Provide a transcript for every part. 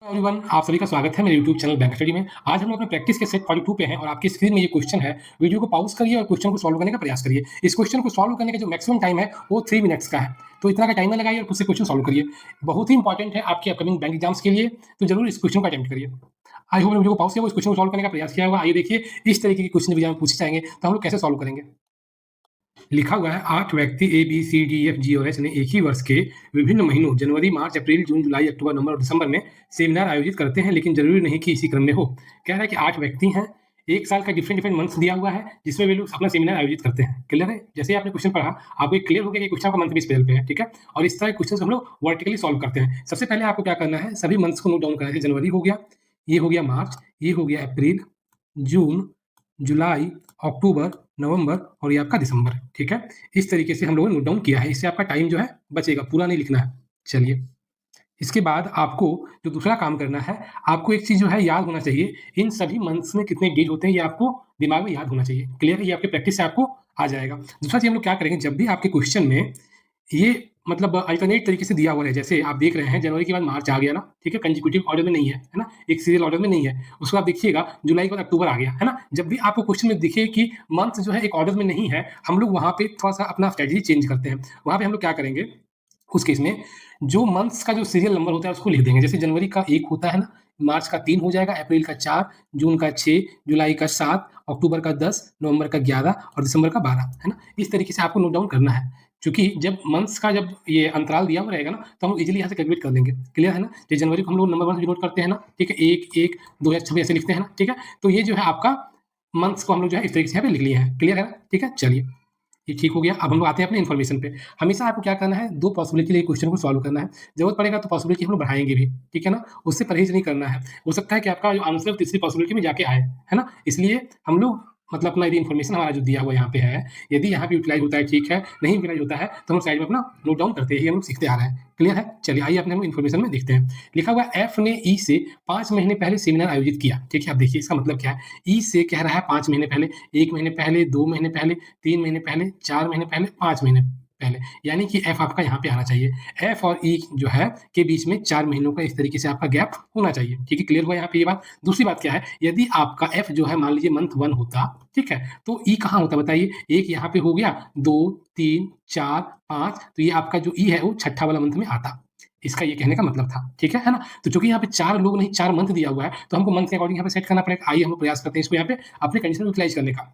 Everyone, आप सभी का स्वागत है मेरे यूट्यूब चैनल बैंक स्टडी में। आज हम लोग अपने प्रैक्टिस के सेट 42 पे हैं और आपकी स्क्रीन में ये क्वेश्चन है। वीडियो को पॉज करिए और क्वेश्चन को सॉल्व करने का प्रयास करिए। इस क्वेश्चन को सॉल्व करने का जो मैक्सिमम टाइम है वो 3 मिनट्स का है, तो इतना का टाइमर लगाइए और खुद से क्वेश्चन सॉल्व करिए। बहुत ही इंपॉर्टेंट है आपके अपकमिंग बैंक एग्जाम्स के लिए, तो जरूर इस क्वेश्चन को अटेम्प्ट करिए। आई होप वीडियो को पॉज किया वो इस क्वेश्चन को सॉल्व करने का प्रयास किया होगा। आइए देखिए, इस तरीके के क्वेश्चन एग्जाम में पूछे जाएंगे तो हम लोग कैसे सॉल्व करेंगे। लिखा हुआ है 8 व्यक्ति A B C D F G और एच ने एक ही वर्ष के विभिन्न महीनों जनवरी मार्च अप्रैल जून जुलाई अक्टूबर नवंबर और दिसंबर में सेमिनार आयोजित करते हैं, लेकिन जरूरी नहीं कि इसी क्रम में हो। कह रहा है कि 8 व्यक्ति हैं, एक साल का डिफरेंट डिफरेंट मंथ्स दिया हुआ है जिसमें वे लोग अपना सेमिनार आयोजित करते हैं। क्लियर है? जैसे आपने क्वेश्चन पढ़ा आपको क्लियर हो गया कि क्वेश्चन का मंथ भी स्पेल पे है, ठीक है। और इस तरह के क्वेश्चन हम लोग वर्टिकली सॉल्व करते हैं। सबसे पहले आपको क्या करना है, सभी मंथ्स को नोट डाउन करना है। जनवरी हो गया, ये हो गया मार्च, ये हो गया अप्रैल, जून, जुलाई, अक्टूबर, नवंबर और ये आपका दिसंबर, ठीक है। इस तरीके से हम लोगों ने नोट डाउन किया है। इससे आपका टाइम जो है बचेगा, पूरा नहीं लिखना है। चलिए, इसके बाद आपको जो दूसरा काम करना है, आपको एक चीज जो है याद होना चाहिए, इन सभी मंथ्स में कितने डेज होते हैं ये आपको दिमाग में याद होना चाहिए। क्लियर है? ये आपके प्रैक्टिस से आपको आ जाएगा। दूसरा चीज हम लोग क्या करेंगे, जब भी आपके क्वेश्चन में ये मतलब अल्टरनेट तरीके से दिया हुआ है, जैसे आप देख रहे हैं जनवरी के बाद मार्च आ गया ना, ठीक है, कंसेक्यूटिव ऑर्डर में नहीं है ना, एक सीरियल ऑर्डर में नहीं है। उसको आप देखिएगा जुलाई के बाद अक्टूबर आ गया, है ना। जब भी आपको क्वेश्चन में दिखे कि मंथ जो है एक ऑर्डर में नहीं है, हम लोग वहां पे थोड़ा सा अपना स्ट्रेटजी चेंज करते हैं। वहां पे हम लोग क्या करेंगे, उस केस में जो मंथ्स का जो सीरियल नंबर होता है उसको लिख देंगे। जैसे जनवरी का 1 होता है ना, मार्च का 3 हो जाएगा, अप्रैल का 4, जून का 6, जुलाई का 7, अक्टूबर का 10, नवंबर का 11 और दिसंबर का 12, है ना। इस तरीके से आपको नोट डाउन करना है, क्योंकि जब मंथ्स का जब ये अंतराल दिया हुआ रहेगा ना, तो हम इजीली यहाँ से कैलकुलेट कर लेंगे। क्लियर है ना? जैसे जनवरी को हम लोग नंबर 1 से नोट करते हैं ना, ठीक है, 1 1 2026 ऐसे लिखते हैं ना, ठीक है। तो ये जो है आपका मंथ्स को हम लोग जो है इस तरीके से यहाँ पे लिख लिए हैं। क्लियर है ना? ठीक है, चलिए, ये ठीक हो गया। अब हम लोग आते हैं अपने इन्फॉर्मेशन पे। हमेशा आपको क्या करना है, 2 पॉसिबिलिटी के लिए क्वेश्चन को सॉल्व करना है। ज़रूरत पड़ेगा तो पॉसिबिलिटी हम लोग बढ़ाएँगे भी, ठीक है ना? उससे परहेज़ नहीं करना है। हो सकता है कि आपका जो आंसर तीसरी पॉसिबिलिटी में जाके आए, है ना? इसलिए हम लोग मतलब अपना यदि इन्फॉर्मेशन हमारा जो दिया हुआ यहाँ पे है, यदि यहाँ पे यूटिलाइज़ होता है ठीक है, नहीं यूटिलाइज़ होता है तो हम साइड में अपना नोट डाउन करते ही हम लोग सीखते आ रहे हैं। क्लियर है? चलिए आइए अपने हम इन्फॉर्मेशन में देखते हैं। लिखा हुआ है एफ ने ई से 5 महीने पहले सेमिनार आयोजित किया, ठीक है? अब देखिए इसका मतलब क्या है? ई से कह रहा है 5 महीने पहले, 1 महीने पहले, 2 महीने पहले, 3 महीने पहले, 4 महीने पहले, 5 महीने पहले, यानी कि एफ आपका यहाँ पे आना चाहिए। एफ और ई जो है के बीच में 4 महीनों का इस तरीके से आपका गैप होना चाहिए, ठीक है। क्लियर हुआ यहाँ पे ये बात। दूसरी बात क्या है, यदि आपका एफ जो है मान लीजिए मंथ 1 होता, ठीक है, तो ई कहाँ होता बताइए। एक यहाँ पे हो गया, 2 3 4 5, तो ये आपका जो ई है वो छठा वाला मंथ में आता। इसका ये कहने का मतलब था, ठीक है ना। तो चूंकि यहाँ पे 4 लोग नहीं 4 मंथ दिया हुआ है, तो हमको मंथ के अकॉर्डिंग यहाँ पे सेट करना पड़ेगा। आइए हम लोग प्रयास करते हैं इसको यहाँ पे अपने कंडीशन में यूटिलाइज करने का।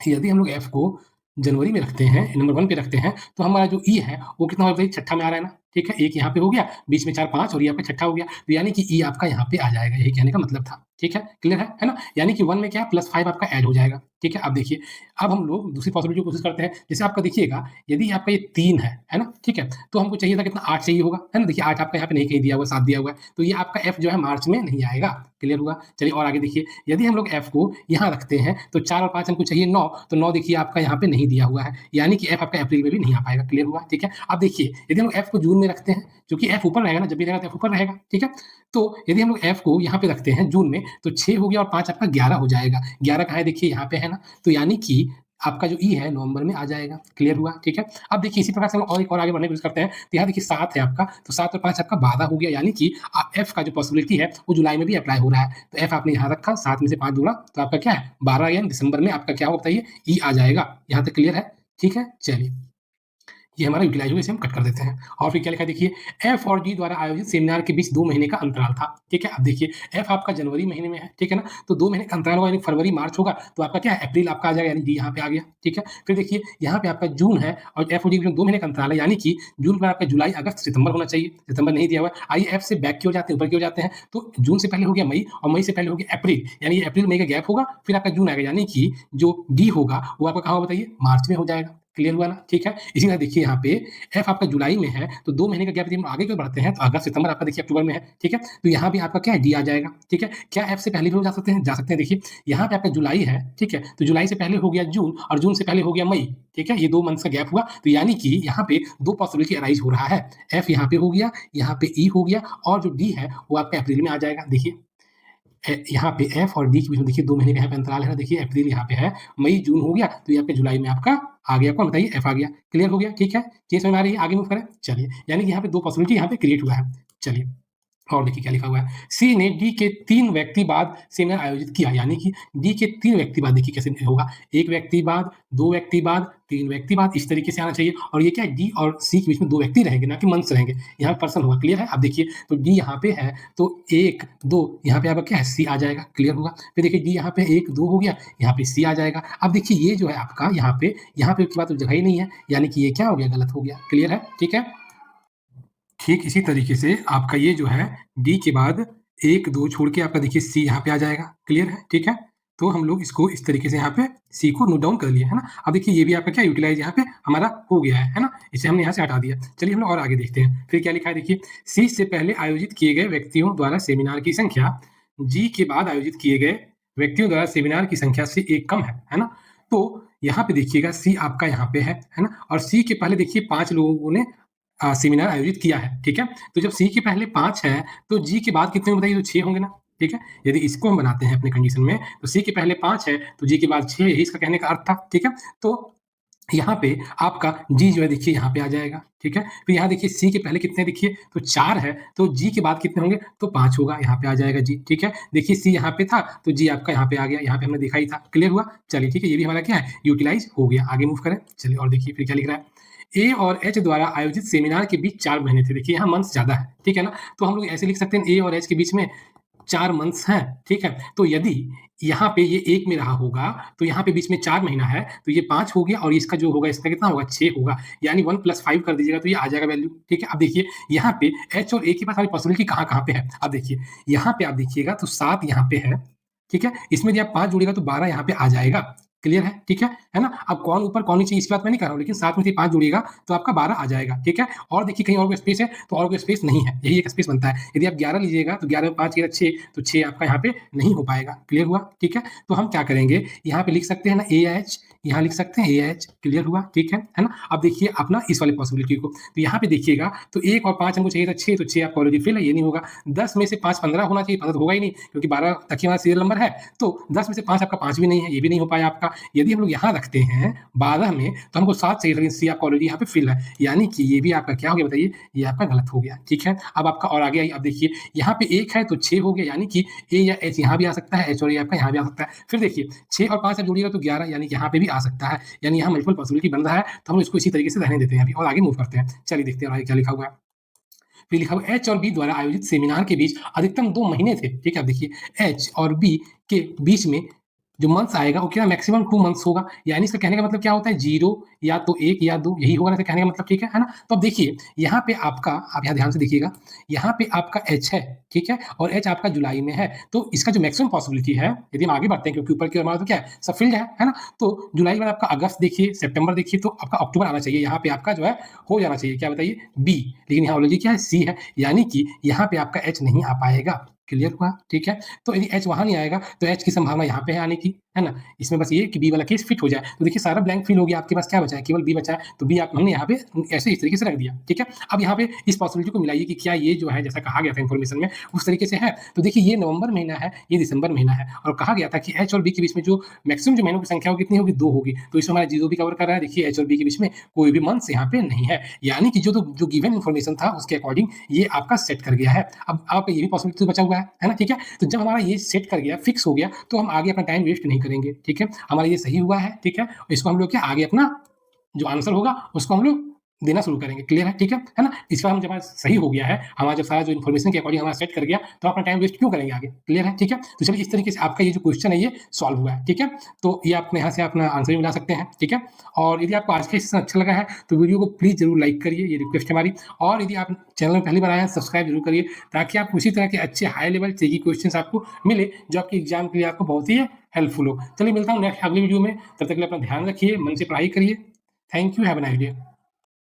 यदि हम लोग एफ को जनवरी में रखते हैं, नंबर 1 पे रखते हैं, तो हमारा जो ई है वो कितना होगा, छठा में आ रहा है ना, ठीक है। एक यहाँ पे हो गया, बीच में 4 5 और ये आपका छठा हो गया, तो यानी कि ई आपका यहाँ पे आ जाएगा। यही कहने का मतलब था, ठीक है। क्लियर है ना। यानी कि 1 में क्या प्लस 5 आपका ऐड हो जाएगा, ठीक है। अब देखिए, अब हम लोग दूसरी पॉसिबिलिटी की कोशिश करते हैं। जैसे आपका देखिएगा, यदि आपका ये 3 है ना, ठीक है, तो हमको चाहिए था कितना, 8 चाहिए होगा, है ना। देखिए 8 आपका यहाँ पे नहीं कहीं दिया हुआ, 7 दिया हुआ है, तो ये आपका एफ जो है मार्च में नहीं आएगा। क्लियर हुआ। चलिए और आगे देखिए, यदि हम लोग एफ को यहाँ रखते हैं तो 4 और 5 हमको चाहिए 9, तो 9 देखिए आपका यहाँ पे नहीं दिया हुआ है, यानी कि एफ आपका अप्रैल में भी नहीं आ पाएगा। क्लियर हुआ, ठीक है। अब देखिए, यदि हम लोग एफ को जून में रखते हैं, क्योंकि एफ ऊपर रहेगा ना, जब भी रहेगा तो एफ ऊपर रहेगा, ठीक है। तो यदि हम लोग एफ को यहाँ पे रखते हैं जून में, तो 6 हो गया और 5 आपका 11 हो जाएगा। 11 कहाँ है, देखिए यहाँ पे है ना, तो यानी कि आपका जो ई है नवंबर में आ जाएगा। क्लियर हुआ, ठीक है। अब देखिए इसी प्रकार से हम और एक और आगे बढ़ने की कोशिश करते हैं। तो यहाँ देखिए 7 है आपका, तो 7 और 5 आपका 12 हो गया, यानी कि एफ का जो पॉसिबिलिटी है वो जुलाई में भी अप्लाई हो रहा है। तो एफ आपने यहाँ रखा, 7 में से 5 जोड़ा तो आपका क्या है 12, यानी दिसंबर में आपका क्या होगा बताइए, ई आ जाएगा। यहाँ तक क्लियर है, ठीक है। चलिए, ये हमारा यूटिलाइज हुआ, इसे हम कट कर देते हैं। और फिर क्या लिखा है देखिए, एफ और डी द्वारा आयोजित सेमिनार के बीच 2 महीने का अंतराल था, ठीक है। अब देखिए एफ आपका जनवरी महीने में है, ठीक है ना, तो 2 महीने का अंतराल होगा, यानी फरवरी मार्च होगा, तो आपका क्या है अप्रैल आपका आ जाएगा, यानी डी यहाँ पे आ गया, ठीक है। फिर देखिए यहाँ पे आपका जून है और एफ और डी के बीच 2 महीने का अंतराल है, यानी कि जून में आपका जुलाई अगस्त सितंबर होना चाहिए, सितंबर नहीं दिया हुआ है। आइए एफ से बैक की ओर जाते हैं, ऊपर की ओर जाते हैं, तो जून से पहले हो गया मई और मई से पहले हो गया अप्रैल, यानी अप्रैल मई का गैप होगा, फिर आपका जून आएगा, यानी कि जो डी होगा वो आपका कहाँ होगा बताइए, मार्च में हो जाएगा। क्लियर हुआ ना, ठीक है। इसी तरह देखिए यहाँ पे एफ आपका जुलाई में है, तो 2 महीने का गैप यदि हम आगे क्यों बढ़ते हैं, तो अगस्त सितंबर आपका देखिए अक्टूबर में है, ठीक है। तो यहाँ भी आपका क्या है, डी आ जाएगा, ठीक है। क्या एफ से पहले भी हो जा सकते हैं, जा सकते हैं। देखिए यहाँ पे आपका जुलाई है, ठीक है, तो जुलाई से पहले हो गया जून और जून से पहले हो गया मई, ठीक है। ये 2 मंथ्स का गैप हुआ, तो यानी कि यहाँ पे 2 पॉसिबिलिटी अराइज हो रहा है। एफ यहाँ पे हो गया, यहाँ पे ई हो गया और जो डी है वो आपका अप्रैल में आ जाएगा। देखिए यहाँ पे एफ और डी के बीच में देखिए 2 महीने का यहाँ पे अंतराल है ना, देखिए अप्रैल यहाँ पे है, मई जून हो गया, तो यहाँ पे जुलाई में आपका आ गया, कौन बताइए, एफ आ गया। क्लियर हो गया, ठीक है। चीज समझ में आ रही है, आगे मूव करें। चलिए, यानी कि यहाँ पे 2 पॉसिबिलिटी यहाँ पे क्रिएट हुआ है। चलिए, और देखिए क्या लिखा हुआ है, सी ने डी के 3 व्यक्ति बाद सेमिनार आयोजित किया, यानी कि डी के 3 व्यक्ति बाद देखिए कैसे होगा, 1 व्यक्ति बाद, 2 व्यक्ति बाद, 3 व्यक्ति बाद, इस तरीके से आना चाहिए। और ये क्या है, डी और सी के बीच में 2 व्यक्ति रहेंगे, ना कि मंथ्स रहेंगे। यहाँ पर्सन होगा, क्लियर है? अब देखिए तो डी यहाँ पे है, तो 1, 2 यहाँ पे आपका क्या है, सी आ जाएगा, क्लियर होगा। फिर देखिए डी यहाँ पे 1, 2 हो गया, यहाँ पे सी आ जाएगा। अब देखिए ये जो है आपका यहाँ पे उसके बाद तो जगह ही नहीं है, यानी कि ये क्या हो गया, गलत हो गया, क्लियर है? ठीक है? ठीक इसी तरीके से आपका ये जो है डी के बाद 1, 2 छोड़ के आपका देखिए सी यहाँ पे आ जाएगा, क्लियर है? ठीक है? तो हम लोग इसको इस तरीके से यहाँ पे सी को नोट डाउन कर लिए, है ना? अब देखिए ये भी आपका क्या यूटिलाइज़ यहाँ पे हमारा हो गया है ना? इसे हमने यहाँ से हटा दिया। चलिए हम लोग और आगे देखते हैं। फिर क्या लिखा है देखिए, सी से पहले आयोजित किए गए व्यक्तियों द्वारा सेमिनार की संख्या जी के बाद आयोजित किए गए व्यक्तियों द्वारा सेमिनार की संख्या से 1 कम है ना? तो यहाँ पे देखिएगा सी आपका यहाँ पे है ना? और सी के पहले देखिए 5 लोगों ने सेमिनार आयोजित किया है, ठीक है? तो जब सी के पहले 5 है, तो जी के बाद कितने होंगे बताइए? तो 6 होंगे ना, ठीक है? यदि इसको हम बनाते हैं अपने कंडीशन में, तो सी के पहले 5 है, तो जी के बाद 6, यही इसका कहने का अर्थ था, ठीक है? तो यहाँ पे आपका जी जो है देखिए यहाँ पे आ जाएगा, ठीक है? फिर यहाँ देखिए सी के पहले कितने देखिए, तो 4 है, तो जी के बाद कितने होंगे? तो 5 होगा, यहाँ पे आ जाएगा जी, ठीक है? देखिए सी यहाँ पे था, तो जी आपका यहाँ पे आ गया, यहाँ पे हमने देखा ही था, क्लियर हुआ? चलिए ठीक है, ये भी हमारा क्या है, यूटिलाइज़ हो गया। आगे मूव करें, चलिए और देखिए फिर क्या लिख रहा है? ए और एच द्वारा आयोजित सेमिनार के बीच 4 महीने थे। देखिए यहाँ मंथ्स ज़्यादा है, ठीक है ना? तो हम लोग ऐसे लिख सकते हैं ए और एच के बीच में 4 मंथ्स हैं, ठीक है? तो यदि यहाँ पे ये 1 में रहा होगा, तो यहाँ पे बीच में 4 महीना है, तो ये 5 हो गया और इसका जो होगा इसका कितना होगा? 6 होगा, यानी 1 + 5 कर दीजिएगा तो ये आ जाएगा वैल्यू, ठीक है? अब देखिए यहाँ पे एच और ए के पास हमारी पॉसिबिलिटी कहाँ-कहाँ पे है? अब देखिए, यहाँ पे आप देखिएगा तो 7 यहाँ पे है, ठीक है? इसमें यदि आप 5 जोड़िएगा तो 12 यहाँ पे आ जाएगा, क्लियर है? ठीक है ना? अब कौन ऊपर कौन नीचे इस बात मैं नहीं कर रहा हूँ, लेकिन 7 में से 5 जोड़िएगा तो आपका 12 आ जाएगा, ठीक है? और देखिए कहीं और कोई स्पेस है, तो और कोई स्पेस नहीं है, यही एक स्पेस बनता है। यदि आप 11 लीजिएगा तो 11 में 5 6 तो 6 आपका यहाँ पे नहीं हो पाएगा, क्लियर हुआ? ठीक है? तो हम क्या करेंगे, यहाँ पे लिख सकते हैं ना AH, यहाँ लिख सकते हैं AH, क्लियर हुआ? ठीक है ना? अब देखिए अपना इस वाले पॉसिबिलिटी को, तो यहाँ पे देखिएगा तो 1 और 5 हमको चाहिए था 6, तो 6 आपका ऑलरेडी फिल है, ये नहीं होगा। 10 में से 5 15 होना चाहिए, 15 तो होगा ही नहीं, क्योंकि 12 तक ही हमारा सीरियल नंबर है, तो 10 में से 5 आपका 5 भी नहीं है, ये भी नहीं हो पाया आपका। यदि हम लोग यहाँ रखते हैं 12 में, तो हमको 7 चाहिए, लेकिन सी आपका ऑलरेडी यहाँ पे फिल है, यानी कि ये भी आपका क्या हो गया बताइए? ये आपका गलत हो गया, ठीक है? अब आपका और आगे आइए, अब देखिए यहाँ पे 1 है तो 6 हो गया, यानी कि ए या एच यहाँ भी आ सकता है, एच और ए आपका यहाँ भी आ सकता है। फिर देखिए 6 और 5 आप जोड़िएगा तो 11, यानी कि यहाँ पे भी आ सकता है, यानी यहाँ मल्टीपल पॉसिबिलिटी बन रहा है, तो हम इसको इसी तरीके से रहने देते हैं अभी और आगे मूव करते हैं। चलिए देखते हैं और आगे क्या लिखा हुआ है। फिर लिखा हुआ एच और बी द्वारा आयोजित सेमिनार के बीच अधिकतम 2 महीने थे, ठीक है? अब देखिए एच और बी के बीच में जो मंथ्स आएगा वो क्या मैक्सिमम 2 मंथ्स होगा, यानी इसका कहने का मतलब क्या होता है 0 या तो 1 या 2 यही होगा ना, इसका कहने का मतलब, ठीक है ना? तो अब देखिए यहाँ पे आपका, आप यहाँ ध्यान से देखिएगा, यहाँ पे आपका एच है, ठीक है? और एच आपका जुलाई में है, तो इसका जो मैक्सिमम पॉसिबिलिटी है, यदि हम आगे बढ़ते हैं क्योंकि ऊपर की ओर हमारा तो क्या है, सब फील्ड है ना? तो जुलाई के बाद आपका अगस्त देखिए, सितंबर देखिए, तो आपका अक्टूबर आना चाहिए, यहाँ पे आपका जो है हो जाना चाहिए, क्या बताइए? बी, लेकिन यहाँ ऑलरेडी क्या है, सी है, यानी कि यहाँ पे आपका एच नहीं आ पाएगा, क्लियर हुआ? ठीक है? तो यदि एच वहाँ नहीं आएगा, तो एच की संभावना यहाँ पे है आने की, है ना? इसमें बस ये कि बी वाला केस फिट हो जाए, तो देखिए सारा ब्लैंक फिल हो गया, आपके पास क्या बचा है? केवल बी बचा है, तो बी आप हमने यहाँ पे ऐसे इस तरीके से रख दिया, ठीक है? अब यहाँ पे इस पॉसिबिलिटी को मिलाइए कि क्या ये जो है जैसा कहा गया था इन्फॉर्मेशन में उस तरीके से है, तो देखिए ये नवंबर महीना है, ये दिसंबर महीना है, और कहा गया था कि एच और बी के बीच में जो मैक्सिमम जो महीनों की संख्या कितनी होगी, 2 होगी, तो इसमें हमारा 0 भी कवर कर रहा है। देखिए एच और बी के बीच में कोई भी मंथ्स यहाँ पे नहीं है, यानी कि जो गिवन इन्फॉर्मेशन था उसके अकॉर्डिंग ये आपका सेट कर गया है। अब आपका ये भी पॉसिबिलिटी बचा हुआ है ना? ठीक है? तो जब हमारा ये सेट कर गया, फिक्स हो गया, तो हम आगे अपना टाइम वेस्ट नहीं करेंगे, ठीक है? हमारा ये सही हुआ है, ठीक है? इसको हम लोग क्या आगे अपना जो आंसर होगा उसको हम लोग देना शुरू करेंगे, क्लियर है? ठीक है ना? इस बार हम जब हमारा सही हो गया है, हमारा जब सारा जो इन्फॉर्मेशन के अकॉर्डिंग हमारा सेट कर गया, तो अपना टाइम वेस्ट क्यों करेंगे आगे, क्लियर है? ठीक है? तो चलिए इस तरीके से आपका ये जो क्वेश्चन है ये सॉल्व हुआ है, ठीक है? तो ये आप यहाँ से अपना आंसर भी मिला सकते हैं, ठीक है? और यदि आपको आज का सेशन अच्छा लगा है तो वीडियो को प्लीज़ जरूर लाइक करिए, ये रिक्वेस्ट है हमारी। और यदि आप चैनल में पहली बार आए हैं, सब्सक्राइब जरूर करिए, ताकि आपको उसी तरह के अच्छे हाई लेवल ट्रिकी क्वेश्चंस आपको मिले, जो आपके एग्जाम के लिए आपको बहुत ही हेल्पफुल हो। चलिए मिलता हूँ नेक्स्ट अगली वीडियो में, तब तक के लिए अपना ध्यान रखिए, मन से पढ़ाई करिए। Thank you, have a nice day.